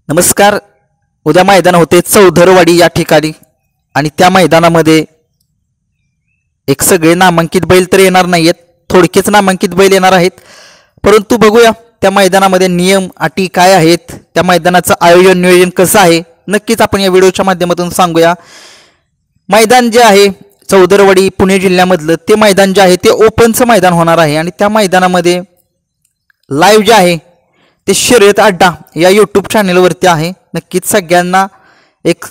नमस्कार. उद्या मैदान होते चौधरवाडी या ठिकाणी आणि त्या मैदानामध्ये एक सगळे नामांकित बैल तर येणार नाहीत, थोडकेच नामांकित बैल येणार आहेत. परंतु बघूया त्या मैदानामध्ये नियम अटी काय आहेत, त्या मैदानाचं आयोजन नियोजन कसं आहे, नक्कीच आपण या व्हिडिओच्या माध्यमातून सांगूया. मैदान जे आहे चौधरवाडी पुणे जिल्ह्यामधलं ते मैदान जे आहे ते ओपनचं मैदान होणार आहे आणि त्या मैदानामध्ये लाईव्ह जे आहे ते शर्यत अड्डा या यूट्यूब चॅनलवरती आहे. नक्कीच सगळ्यांना एक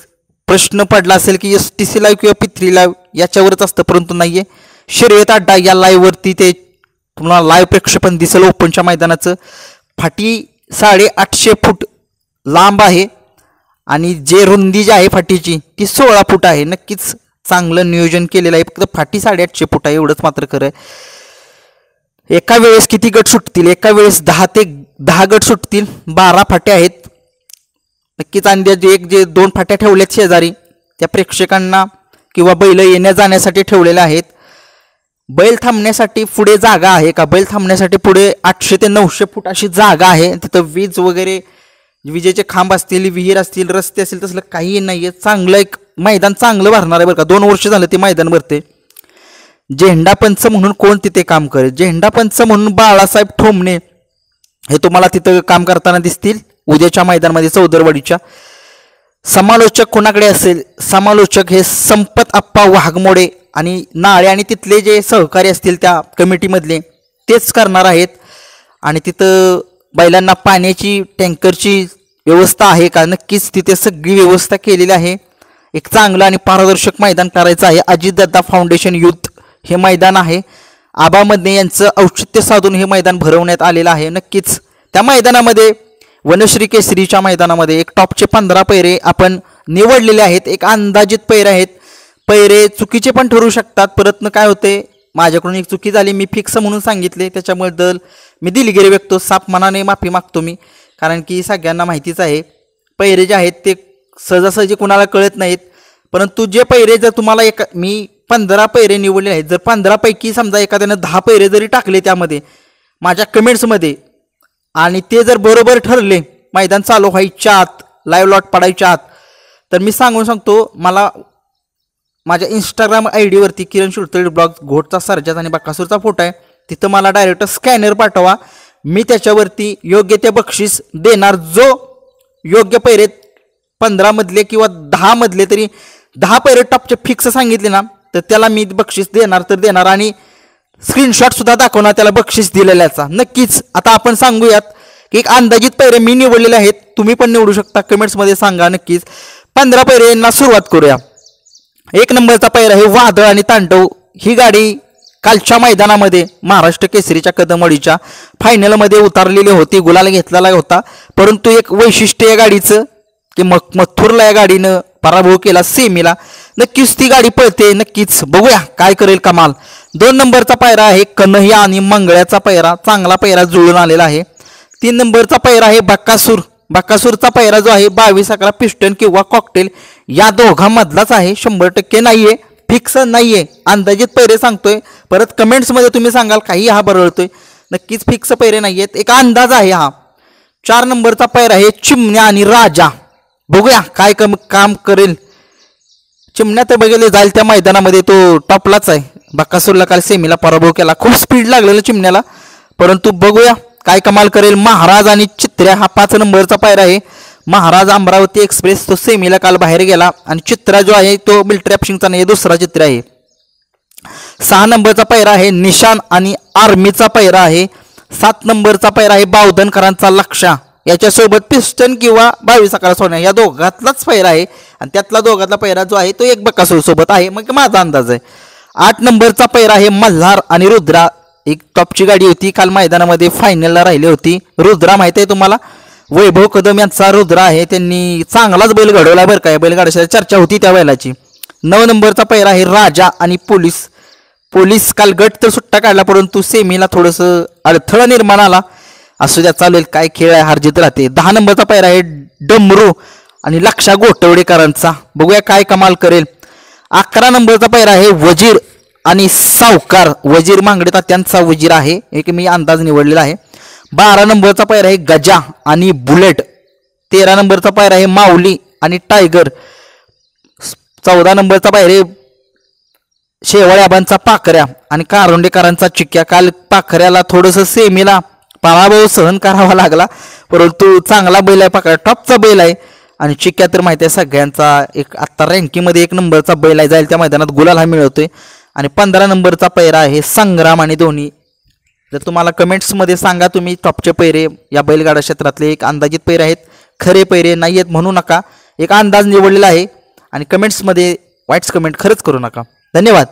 प्रश्न पडला असेल की STC लाईव्ह किंवा P3 लाईव्ह याच्यावरच असतं, परंतु नाही आहे. शर्यत अड्डा या लाईव्हवरती ते तुम्हाला लाईव्ह प्रक्षेपण दिसेल. ओपनच्या मैदानाचं फाटी 850 फूट लांब आहे आणि जे रुंदी जी आहे फाटीची ती 16 फूट आहे. नक्कीच चांगलं नियोजन केलेलं आहे. फक्त फाटी 850 फूट आहे एवढंच मात्र खरं आहे. एका वेळेस किती गट सुटतील? एका वेळेस 10 ते 10 गट सुटतील. 12 फाट्या आहेत. नक्कीच अंदाजे एक जे 2 फाट्या ठेवल्यात शेजारी त्या प्रेक्षकांना किंवा बैल येण्या जाण्यासाठी ठेवलेल्या आहेत. बैल थांबण्यासाठी पुढे जागा आहे का? बैल थांबण्यासाठी पुढे 800 ते 900 फूट अशी जागा आहे. तिथं वीज वगैरे विजेचे खांब असतील, विहीर असतील, रस्ते असतील, तसलं काही नाही आहे. चांगलं एक मैदान चांगलं भरणार आहे बरं का. 2 वर्ष झालं ते मैदान भरते. झेंडा पंच म्हणून कोण तिथे काम करेल? झेंडा पंच म्हणून बाळासाहेब ठोंबणे हे तुम्हाला तिथं काम करताना दिसतील उद्याच्या मैदानामध्ये चौधरवाडीच्या. समालोचक कोणाकडे असेल? समालोचक हे संपत आप्पा वाघमोडे आणि नाळे आणि तिथले जे सहकारी असतील त्या कमिटीमधले तेच करणार आहेत. आणि तिथं बैलांना पाण्याची टँकरची व्यवस्था आहे का? नक्कीच तिथे सगळी व्यवस्था केलेली आहे. एक चांगलं आणि पारदर्शक मैदान करायचं आहे. अजितदादा फाउंडेशन युथ हे मैदान आहे. आबामध्ये यांचं औचित्य साधून हे मैदान भरवण्यात आलेलं आहे. नक्कीच त्या मैदानामध्ये वनश्री केसरीच्या मैदानामध्ये एक टॉपचे 15 पैरे आपण निवडलेले आहेत. एक अंदाजित पैरे आहेत. पैरे चुकीचे पण ठरू शकतात. परतनं काय होते, माझ्याकडून एक चुकी झाली, मी फिक्स म्हणून सांगितले, त्याच्याबद्दल मी दिलगिरी व्यक्त साफ मनाने माफी मागतो मी. कारण की सगळ्यांना माहितीच आहे पैरे जे आहेत ते सहजासहजी कुणाला कळत नाहीत. परंतु जे पैरे जर तुम्हाला मी 15 पैरे निवडले आहेत, जर 15 पैकी समजा एखाद्यानं 10 पैरे जरी टाकले त्यामध्ये माझ्या कमेंट्समध्ये आणि ते जर बरोबर ठरले मैदान चालू व्हायच्या आत, लाईव्ह लॉट पडायच्या आत, तर मी सांगतो मला माझ्या इंस्टाग्राम ID वरती किरण शुरतळे ब्लॉग घोटचा सर्जात आणि बकासूरचा फोटो आहे, तिथं मला डायरेक्ट स्कॅनर पाठवा. मी त्याच्यावरती योग्य ते बक्षीस देणार. जो योग्य पैरे 15 मधले किंवा 10 मधले तरी 10 पैरे टॉपचे फिक्स सांगितले ना तर त्याला मी बक्षीस देणार तर देणार आणि स्क्रीनशॉट सुद्धा दाखवणार त्याला बक्षीस दिलेल्याचा. नक्कीच आता आपण सांगूयात की एक अंदाजित पैरे मी निवडलेले आहेत. तुम्ही पण निवडू शकता. कमेंट्समध्ये सांगा. नक्कीच 15 पैरेंना सुरुवात करूया. 1 नंबरचा पैरा आहे वादळ आणि तांडव. ही गाडी कालच्या मैदानामध्ये महाराष्ट्र केसरीच्या कदमवाडीच्या फायनलमध्ये उतरलेली होती, गुलाल घेतलेला होता. परंतु एक वैशिष्ट्य या गाडीचं की मथुरला या गाडीनं पराभव केला सेमीला. नक्कीच ती गाडी पळते. नक्कीच बघूया काय करेल कमाल. 2 नंबरचा पैरा आहे कन्हैया आणि मंगळ्याचा पैरा. चांगला पैरा जुळून आलेला आहे. 3 नंबरचा पैरा आहे बकासूर. बकासूरचा पैरा जो आहे 22-11 पिस्टन किंवा कॉकटेल या दोघांमधलाच आहे. 100% नाहीये, फिक्स नाहीये, अंदाजित पैरे सांगतोय. परत कमेंट्समध्ये तुम्ही सांगाल काही हा बरळतोय. नक्कीच फिक्स पैरे नाहीयेत, एक अंदाज आहे हा. 4 नंबरचा पैरा आहे चिमण्या आणि राजा. बघूया काय काम करेल. चिमण्या तर बघितले जाईल त्या मैदानामध्ये, तो टॉपलाच आहे. बकासूरला काल सेमीला पराभव केला, खूप स्पीड लागलेलं चिमण्याला. परंतु बघूया काय कमाल करेल. महाराज आणि चित्र्या हा 5 नंबरचा पैरा आहे. महाराज अमरावती एक्सप्रेस तो सेमीला काल बाहेर गेला आणि चित्रा जो आहे तो मिलिटरी ऑप्शनचा नाही, दुसरा चित्र आहे. 6 नंबरचा पैरा आहे निशान आणि आर्मीचा पैरा आहे. 7 नंबरचा पैरा आहे बावधनकरांचा लक्षा. याच्यासोबत पिस्टन किंवा 22-11 सोन्या या दोघातलाच पैरा आहे आणि त्यातला दोघातला पैरा जो आहे तो एक बकासूर सोबत आहे. मग माझा अंदाज आहे. 8 नंबरचा पैरा आहे मल्हार आणि रुद्रा. एक टॉपची गाडी होती काल मैदानामध्ये, फायनलला राहिली होती. रुद्रा माहिती आहे तुम्हाला, वैभव कदम यांचा रुद्रा आहे. त्यांनी चांगलाच बैल घडवला बरं काय, बैलगाड्याची चर्चा होती त्या बैलाची. 9 नंबरचा पैरा आहे राजा आणि पोलीस काल गट तर सुट्टा काढला, परंतु सेमीला थोडंसं अडथळा निर्माण आला. असू द्या, चालेल, काय खेळ आहे, हारजीत राहते. 10 नंबरचा पैरा आहे डमरू आणि लक्षा गोटवडेकरांचा. बघूया काय कमाल करेल. 11 नंबरचा पैरा आहे वजीर आणि सावकार. वजीर मांगडे तात्यांचा वजीर आहे, एक मी अंदाज निवडलेला आहे. 12 नंबरचा पैरा आहे गजा आणि बुलेट. 13 नंबरचा पायरा आहे माऊली आणि टायगर. 14 नंबरचा पायरा आहे शेवाळे आबांचा पाखऱ्या आणि कारोंडेकरांचा चिक्क्या. काल पाखऱ्याला थोडंसं सेमीला पराभव सहन करावा लागला, परंतु चांगला बैल आहे पाखऱ्या, टॉपचा बैल आहे. आणि चिक्क्या तर माहिती आहे सगळ्यांचा एक आत्ता रँकिंगमध्ये 1 नंबरचा बैल आहे, जाईल त्या मैदानात गुलाल हा मिळवतोय. आणि 15 नंबरचा पैरा आहे संग्राम आणि धोनी. जर तुम्हाला कमेंट्समध्ये सांगा तुम्ही टॉपचे पैरे या बैलगाडा क्षेत्रातले एक अंदाजित पैरे आहेत, खरे पैरे नाही आहेत म्हणू नका, एक अंदाज निवडलेला आहे. आणि कमेंट्समध्ये वाईट्स कमेंट खरंच करू नका. धन्यवाद.